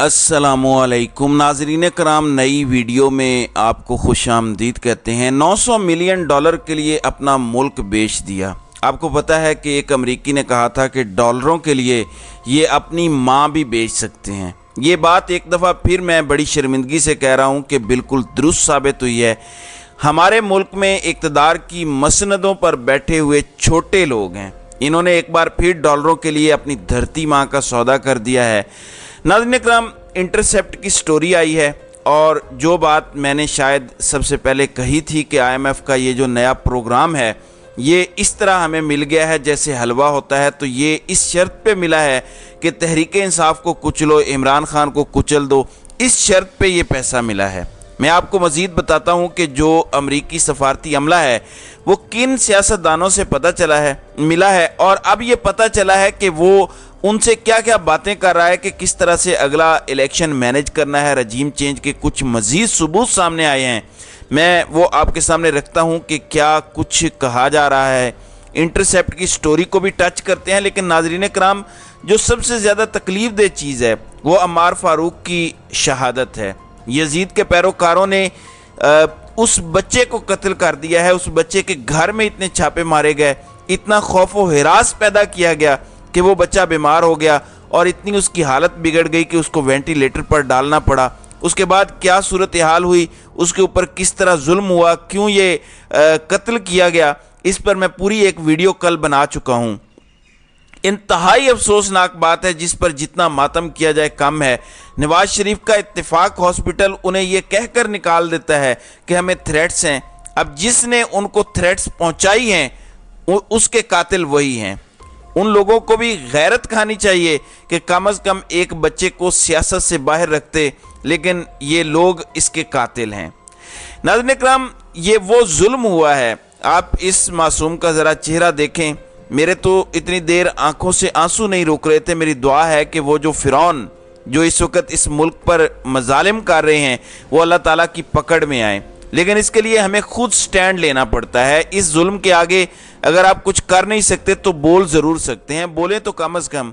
अस्सलामुअलैकुम नाज़रीन कराम, नई वीडियो में आपको खुश आमदीद कहते हैं। 900 मिलियन डॉलर के लिए अपना मुल्क बेच दिया। आपको पता है कि एक अमरीकी ने कहा था कि डॉलरों के लिए ये अपनी माँ भी बेच सकते हैं। ये बात एक दफ़ा फिर मैं बड़ी शर्मिंदगी से कह रहा हूँ कि बिल्कुल दुरुस्त साबित हुई है। हमारे मुल्क में इक़्तिदार की मसनदों पर बैठे हुए छोटे लोग हैं, इन्होंने एक बार फिर डॉलरों के लिए अपनी धरती माँ का सौदा कर दिया है। नाज़रीन इकराम, इंटरसेप्ट की स्टोरी आई है और जो बात मैंने शायद सबसे पहले कही थी कि IMF का ये जो नया प्रोग्राम है ये इस तरह हमें मिल गया है जैसे हलवा होता है, तो ये इस शर्त पे मिला है कि तहरीक इंसाफ को कुचलो, इमरान खान को कुचल दो, इस शर्त पे ये पैसा मिला है। मैं आपको मज़ीद बताता हूँ कि जो अमरीकी सफारती अमला है वो किन सियासतदानों से मिला है और अब ये पता चला है कि वो उनसे क्या क्या बातें कर रहा है कि किस तरह से अगला इलेक्शन मैनेज करना है। रजीम चेंज के कुछ मज़ीद सबूत सामने आए हैं, मैं वो आपके सामने रखता हूँ कि क्या कुछ कहा जा रहा है। इंटरसेप्ट की स्टोरी को भी टच करते हैं, लेकिन नाज़रीन कराम जो सबसे ज़्यादा तकलीफ दह चीज़ है वो अम्मार फ़ारूक की शहादत है। यजीद के पैरोकारों ने उस बच्चे को कत्ल कर दिया है, उस बच्चे के घर में इतने छापे मारे गए, इतना खौफ व हिरास पैदा किया गया कि वो बच्चा बीमार हो गया और इतनी उसकी हालत बिगड़ गई कि उसको वेंटिलेटर पर डालना पड़ा। उसके बाद क्या सूरत हाल हुई, उसके ऊपर किस तरह जुल्म हुआ, क्यों ये कत्ल किया गया, इस पर मैं पूरी एक वीडियो कल बना चुका हूँ। इंतहाई अफसोसनाक बात है जिस पर जितना मातम किया जाए कम है। नवाज शरीफ का इत्तेफाक हॉस्पिटल उन्हें यह कहकर निकाल देता है कि हमें थ्रेट्स हैं। अब जिसने उनको थ्रेट्स पहुंचाई हैं उसके कातिल वही हैं। उन लोगों को भी गैरत खानी चाहिए कि कम से कम एक बच्चे को सियासत से बाहर रखते, लेकिन ये लोग इसके कातिल हैं। नाज़रीन इकराम, ये वो जुल्म हुआ है। आप इस मासूम का ज़रा चेहरा देखें, मेरे तो इतनी देर आंखों से आंसू नहीं रुक रहे थे। मेरी दुआ है कि वो जो फ़िरौन जो इस वक्त इस मुल्क पर मजालिम कर रहे हैं वो अल्लाह ताला की पकड़ में आए, लेकिन इसके लिए हमें खुद स्टैंड लेना पड़ता है। इस जुल्म के आगे अगर आप कुछ कर नहीं सकते तो बोल ज़रूर सकते हैं, बोले तो कम अज़ कम।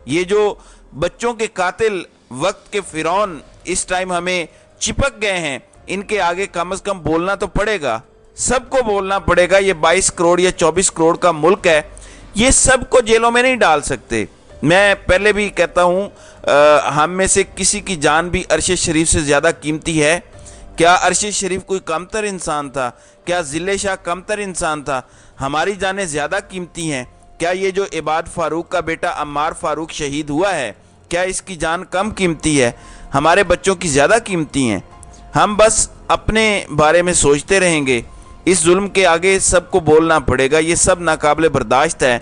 ये जो बच्चों के कातिल वक्त के फ़िरौन इस टाइम हमें चिपक गए हैं, इनके आगे कम अज़ कम बोलना तो पड़ेगा, सबको बोलना पड़ेगा। ये 22 करोड़ या 24 करोड़ का मुल्क है, ये सबको जेलों में नहीं डाल सकते। मैं पहले भी कहता हूँ, हम में से किसी की जान भी अरशे शरीफ से ज़्यादा कीमती है। क्या अरशे शरीफ कोई कमतर इंसान था? क्या ज़िले शाह कमतर इंसान था? हमारी जानें ज़्यादा कीमती हैं। क्या ये जो इबाद फ़ारूक का बेटा अम्मार फ़ारूक शहीद हुआ है, क्या इसकी जान कम कीमती है? हमारे बच्चों की ज़्यादा कीमती हैं। हम बस अपने बारे में सोचते रहेंगे, इस जुल्म के आगे सबको बोलना पड़ेगा, ये सब नाकाबिले बर्दाश्त है।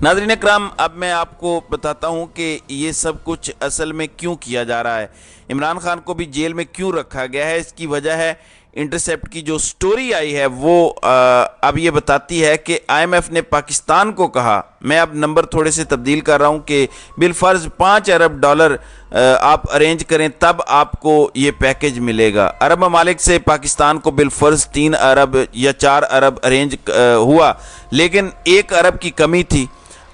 नाज़रीन इकराम, अब मैं आपको बताता हूँ कि ये सब कुछ असल में क्यों किया जा रहा है, इमरान खान को भी जेल में क्यों रखा गया है। इसकी वजह है इंटरसेप्ट की जो स्टोरी आई है वो अब ये बताती है कि IMF ने पाकिस्तान को कहा, मैं अब नंबर थोड़े से तब्दील कर रहा हूँ, कि बिलफर्ज 5 अरब डॉलर आप अरेंज करें तब आपको ये पैकेज मिलेगा। अरब ममालिक से पाकिस्तान को बिलफर्ज 3 अरब या 4 अरब अरेंज हुआ, लेकिन 1 अरब की कमी थी।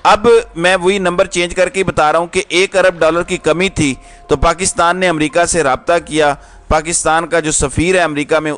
अब मैं वही नंबर चेंज करके बता रहा हूँ कि 1 अरब डॉलर की कमी थी, तो पाकिस्तान ने अमेरिका से रब्ता किया। पाकिस्तान का जो सफ़ीर है अमेरिका में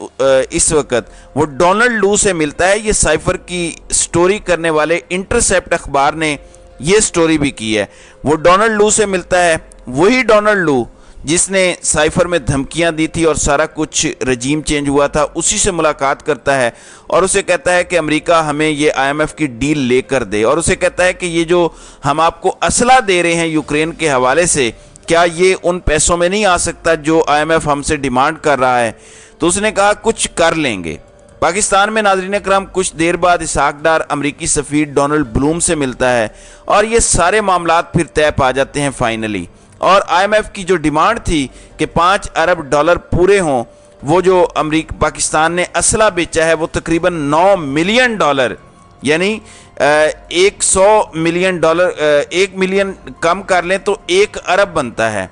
इस वक्त, वो डोनाल्ड लू से मिलता है। ये साइफर की स्टोरी करने वाले इंटरसेप्ट अखबार ने ये स्टोरी भी की है। वो डोनाल्ड लू से मिलता है, वही डोनाल्ड लू जिसने साइफर में धमकियां दी थी और सारा कुछ रजीम चेंज हुआ था, उसी से मुलाकात करता है और उसे कहता है कि अमेरिका हमें ये IMF की डील लेकर दे, और उसे कहता है कि ये जो हम आपको असला दे रहे हैं यूक्रेन के हवाले से, क्या ये उन पैसों में नहीं आ सकता जो IMF हमसे डिमांड कर रहा है? तो उसने कहा कुछ कर लेंगे। पाकिस्तान में नाज़रीन इकराम कुछ देर बाद इसहाक डार अमरीकी सफ़ीर डोनाल्ड ब्लूम से मिलता है और ये सारे मामलात फिर तय पा जाते हैं फाइनली। और IMF की जो डिमांड थी कि 5 अरब डॉलर पूरे हों, वो जो पाकिस्तान ने असला बेचा है वो तकरीबन 9 मिलियन डॉलर, यानी 100 मिलियन डॉलर, 1 मिलियन कम कर लें तो 1 अरब बनता है,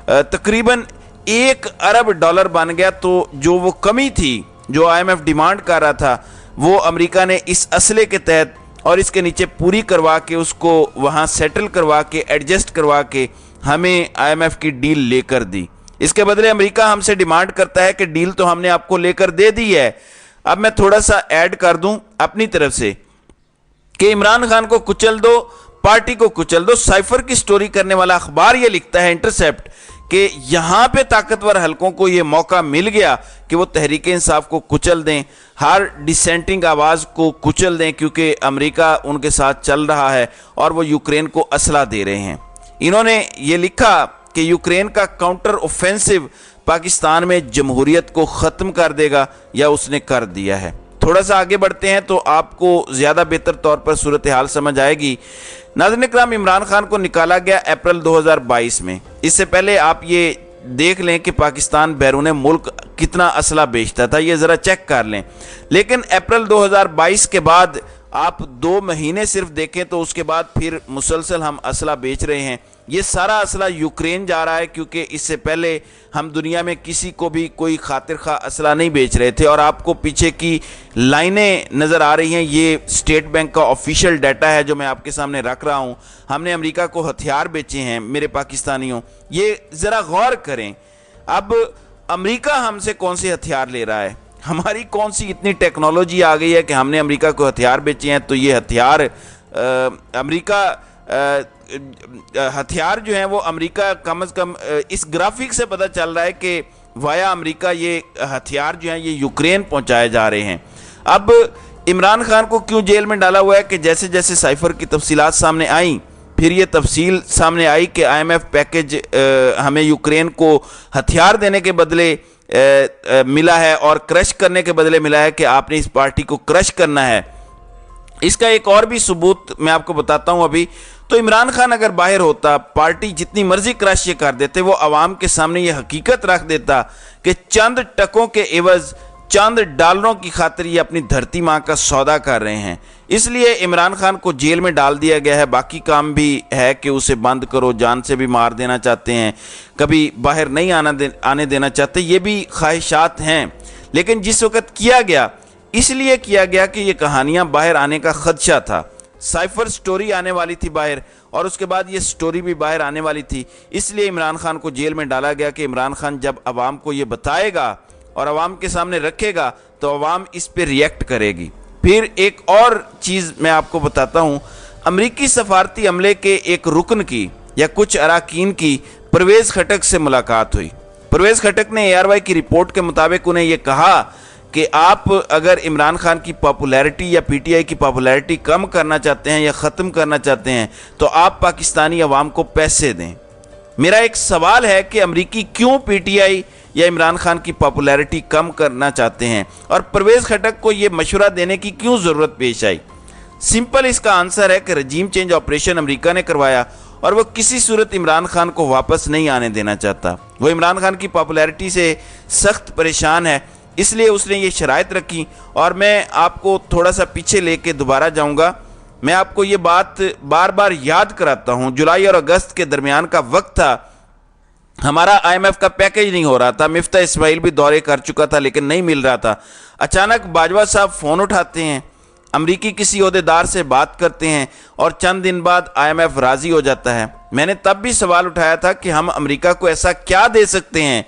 तकरीबन 1 अरब डॉलर बन गया। तो जो वो कमी थी जो IMF डिमांड कर रहा था, वो अमेरिका ने इस असले के तहत और इसके नीचे पूरी करवा के उसको वहाँ सेटल करवा के एडजस्ट करवा के हमें IMF की डील लेकर दी। इसके बदले अमेरिका हमसे डिमांड करता है कि डील तो हमने आपको लेकर दे दी है। अब मैं थोड़ा सा ऐड कर दूं अपनी तरफ से कि इमरान खान को कुचल दो, पार्टी को कुचल दो। साइफर की स्टोरी करने वाला अखबार ये लिखता है, इंटरसेप्ट, कि यहां पे ताकतवर हलकों को ये मौका मिल गया कि वो तहरीक इंसाफ को कुचल दें, हर डिसेंटिंग आवाज को कुचल दें, क्योंकि अमेरिका उनके साथ चल रहा है और वो यूक्रेन को असला दे रहे हैं। इन्होंने ये लिखा कि यूक्रेन का काउंटर ऑफेंसिव पाकिस्तान में जमहूरियत को ख़त्म कर देगा या उसने कर दिया है। थोड़ा सा आगे बढ़ते हैं तो आपको ज़्यादा बेहतर तौर पर सूरत हाल समझ आएगी। नाज़रीन इकराम, इमरान खान को निकाला गया अप्रैल 2022 में। इससे पहले आप ये देख लें कि पाकिस्तान बैरून मुल्क कितना असला बेचता था, ये ज़रा चेक कर लें। लेकिन अप्रैल 2022 के बाद आप 2 महीने सिर्फ देखें तो उसके बाद फिर मुसलसल हम असला बेच रहे हैं। ये सारा असला यूक्रेन जा रहा है, क्योंकि इससे पहले हम दुनिया में किसी को भी कोई खातिर खा असला नहीं बेच रहे थे। और आपको पीछे की लाइनें नज़र आ रही हैं, ये स्टेट बैंक का ऑफिशियल डाटा है जो मैं आपके सामने रख रहा हूँ। हमने अमेरिका को हथियार बेचे हैं मेरे पाकिस्तानियों, ये ज़रा गौर करें। अब अमेरिका हमसे कौन से हथियार ले रहा है? हमारी कौन सी इतनी टेक्नोलॉजी आ गई है कि हमने अमेरिका को हथियार बेचे हैं? तो ये हथियार अमेरिका हथियार जो हैं वो अमेरिका कम से कम इस ग्राफिक से पता चल रहा है कि वाया अमेरिका ये हथियार जो हैं ये यूक्रेन पहुंचाए जा रहे हैं। अब इमरान खान को क्यों जेल में डाला हुआ है कि जैसे जैसे साइफर की तफसीलात सामने आई, फिर ये तफसील सामने आई कि IMF पैकेज हमें यूक्रेन को हथियार देने के बदले मिला है और क्रश करने के बदले मिला है कि आपने इस पार्टी को क्रश करना है। इसका एक और भी सबूत मैं आपको बताता हूं अभी। तो इमरान खान अगर बाहर होता, पार्टी जितनी मर्जी क्रश ये कर देते, वो आवाम के सामने ये हकीकत रख देता कि चंद टकों के एवज, चंद डॉलरों की खातिर ये अपनी धरती माँ का सौदा कर रहे हैं। इसलिए इमरान खान को जेल में डाल दिया गया है। बाकी काम भी है कि उसे बंद करो, जान से भी मार देना चाहते हैं, कभी बाहर नहीं आने देना चाहते, ये भी ख्वाहिशात हैं। लेकिन जिस वक्त किया गया, इसलिए किया गया कि ये कहानियाँ बाहर आने का खदशा था। साइफर स्टोरी आने वाली थी बाहर, और उसके बाद ये स्टोरी भी बाहर आने वाली थी। इसलिए इमरान खान को जेल में डाला गया कि इमरान खान जब आवाम को ये बताएगा और आवाम के सामने रखेगा तो आवाम इस पर रिएक्ट करेगी। फिर एक और चीज़ मैं आपको बताता हूँ, अमरीकी सफारती अमले के एक रुकन की या कुछ अरकान की परवेज़ खटक से मुलाकात हुई। परवेज़ खटक ने ARY की रिपोर्ट के मुताबिक उन्हें यह कहा कि आप अगर इमरान खान की पॉपुलैरिटी या PTI की पॉपुलैरिटी कम करना चाहते हैं या ख़त्म करना चाहते हैं तो आप पाकिस्तानी अवाम को पैसे दें। मेरा एक सवाल है कि अमरीकी क्यों PTI या इमरान खान की पॉपुलैरिटी कम करना चाहते हैं और परवेज़ खटक को ये मशवरा देने की क्यों ज़रूरत पेश आई? सिंपल इसका आंसर है कि रजीम चेंज ऑपरेशन अमेरिका ने करवाया और वो किसी सूरत इमरान खान को वापस नहीं आने देना चाहता। वो इमरान खान की पॉपुलैरिटी से सख्त परेशान है, इसलिए उसने ये शराइत रखी। और मैं आपको थोड़ा सा पीछे लेके दोबारा जाऊंगा। मैं आपको ये बात बार बार याद कराता हूँ। जुलाई और अगस्त के दरमियान का वक्त था, हमारा IMF का पैकेज नहीं हो रहा था। मिफ्ता इस्माइल भी दौरे कर चुका था लेकिन नहीं मिल रहा था। अचानक बाजवा साहब फ़ोन उठाते हैं, अमरीकी किसी ओहदेदार से बात करते हैं और चंद दिन बाद IMF राज़ी हो जाता है। मैंने तब भी सवाल उठाया था कि हम अमेरिका को ऐसा क्या दे सकते हैं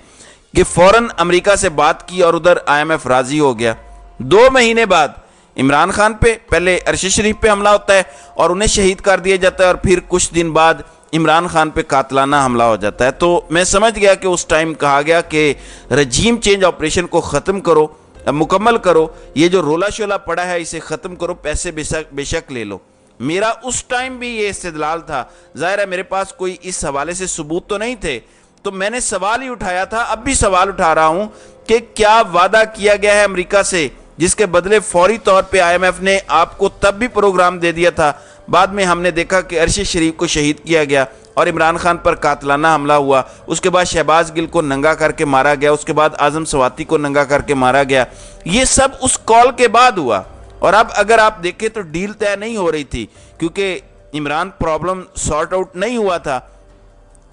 कि फ़ौरन अमेरिका से बात की और उधर IMF राज़ी हो गया। 2 महीने बाद इमरान खान पे पहले अरशद शरीफ पे हमला होता है और उन्हें शहीद कर दिया जाता है, और फिर कुछ दिन बाद इमरान खान पे कातलाना हमला हो जाता है। तो मैं समझ गया कि उस टाइम कहा गया कि रजीम चेंज ऑपरेशन को ख़त्म करो, मुकम्मल करो, ये जो रोला शोला पड़ा है इसे ख़त्म करो, पैसे बेशक ले लो। मेरा उस टाइम भी ये इस्तेदलाल था। ज़ाहिर है मेरे पास कोई इस हवाले से सबूत तो नहीं थे, तो मैंने सवाल ही उठाया था, अब भी सवाल उठा रहा हूं कि क्या वादा किया गया है अमेरिका से जिसके बदले फौरी तौर पे IMF ने आपको तब भी प्रोग्राम दे दिया था। बाद में हमने देखा कि अरशद शरीफ को शहीद किया गया और इमरान खान पर कातलाना हमला हुआ। उसके बाद शहबाज गिल को नंगा करके मारा गया, उसके बाद आज़म स्वाति को नंगा करके मारा गया। ये सब उस कॉल के बाद हुआ। और अब अगर आप देखें तो डील तय नहीं हो रही थी क्योंकि इमरान प्रॉब्लम सॉर्ट आउट नहीं हुआ था।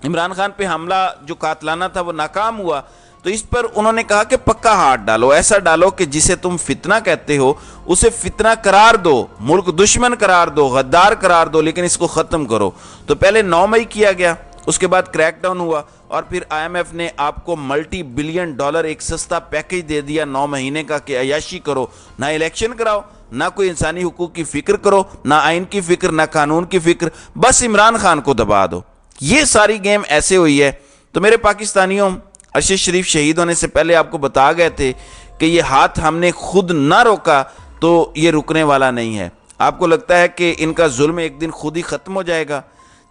इमरान खान पे हमला जो कातलाना था वो नाकाम हुआ, तो इस पर उन्होंने कहा कि पक्का हाथ डालो, ऐसा डालो कि जिसे तुम फितना कहते हो उसे फितना करार दो, मुल्क दुश्मन करार दो, गद्दार करार दो, लेकिन इसको ख़त्म करो। तो पहले 9 मई किया गया, اس کے بعد کریک ڈاؤن ہوا اور پھر IMF نے آپ کو ملٹی بلین ڈالر ایک سستا پیکیج دے دیا 9 مہینے کا کہ عیاشی کرو، نہ الیکشن کراؤ، نہ کوئی انسانی حقوق کی فکر کرو، نہ آئین کی فکر، نہ قانون کی فکر، بس عمران خان کو دبا دو۔ یہ ساری گیم ایسے ہوئی ہے۔ تو میرے پاکستانیوں، ارشد شریف شہید ہونے سے پہلے آپ کو بتا گئے تھے کہ یہ ہاتھ ہم نے خود نہ روکا تو یہ رکنے والا نہیں ہے۔ آپ کو لگتا ہے کہ ان کا ظلم ایک دن خود ہی ختم ہو جائے گا؟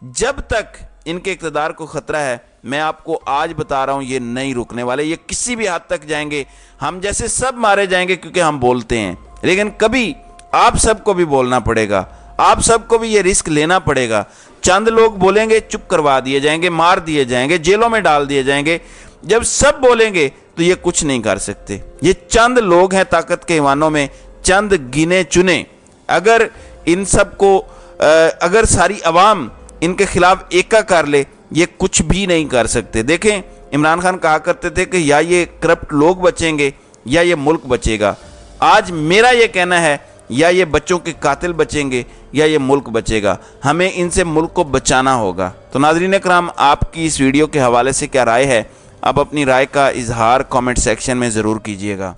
جب تک ان کے اقتدار کو خطرہ ہے، میں آپ کو آج بتا رہا ہوں، یہ نہیں رکنے والے، یہ کسی بھی حد تک جائیں گے۔ ہم جیسے سب مارے جائیں گے کیونکہ ہم بولتے ہیں، لیکن کبھی آپ سب کو بھی بولنا پڑے گا، آپ سب کو بھی یہ رسک لینا پڑے گا۔ چند لوگ بولیں گے، چپ کروا دیے جائیں گے، مار دیے جائیں گے، جیلوں میں ڈال دیے جائیں گے۔ جب سب بولیں گے تو یہ کچھ نہیں کر سکتے۔ یہ چند لوگ ہیں طاقت کے ایوانوں میں، چند گنے چنے۔ اگر ان سب کو اگر ساری عوام ان کے خلاف ایکا کر لے، یہ کچھ بھی نہیں کر سکتے۔ دیکھیں، عمران خان کہا کرتے تھے کہ یا یہ کرپٹ لوگ بچیں گے یا یہ ملک بچے گا۔ آج میرا یہ کہنا ہے، یا یہ بچوں کے قاتل بچیں گے یا یہ ملک بچے گا۔ ہمیں ان سے ملک کو بچانا ہوگا۔ تو ناظرین اکرام، آپ کی اس ویڈیو کے حوالے سے کیا رائے ہے؟ آپ اپنی رائے کا اظہار کامنٹ سیکشن میں ضرور کیجیے گا۔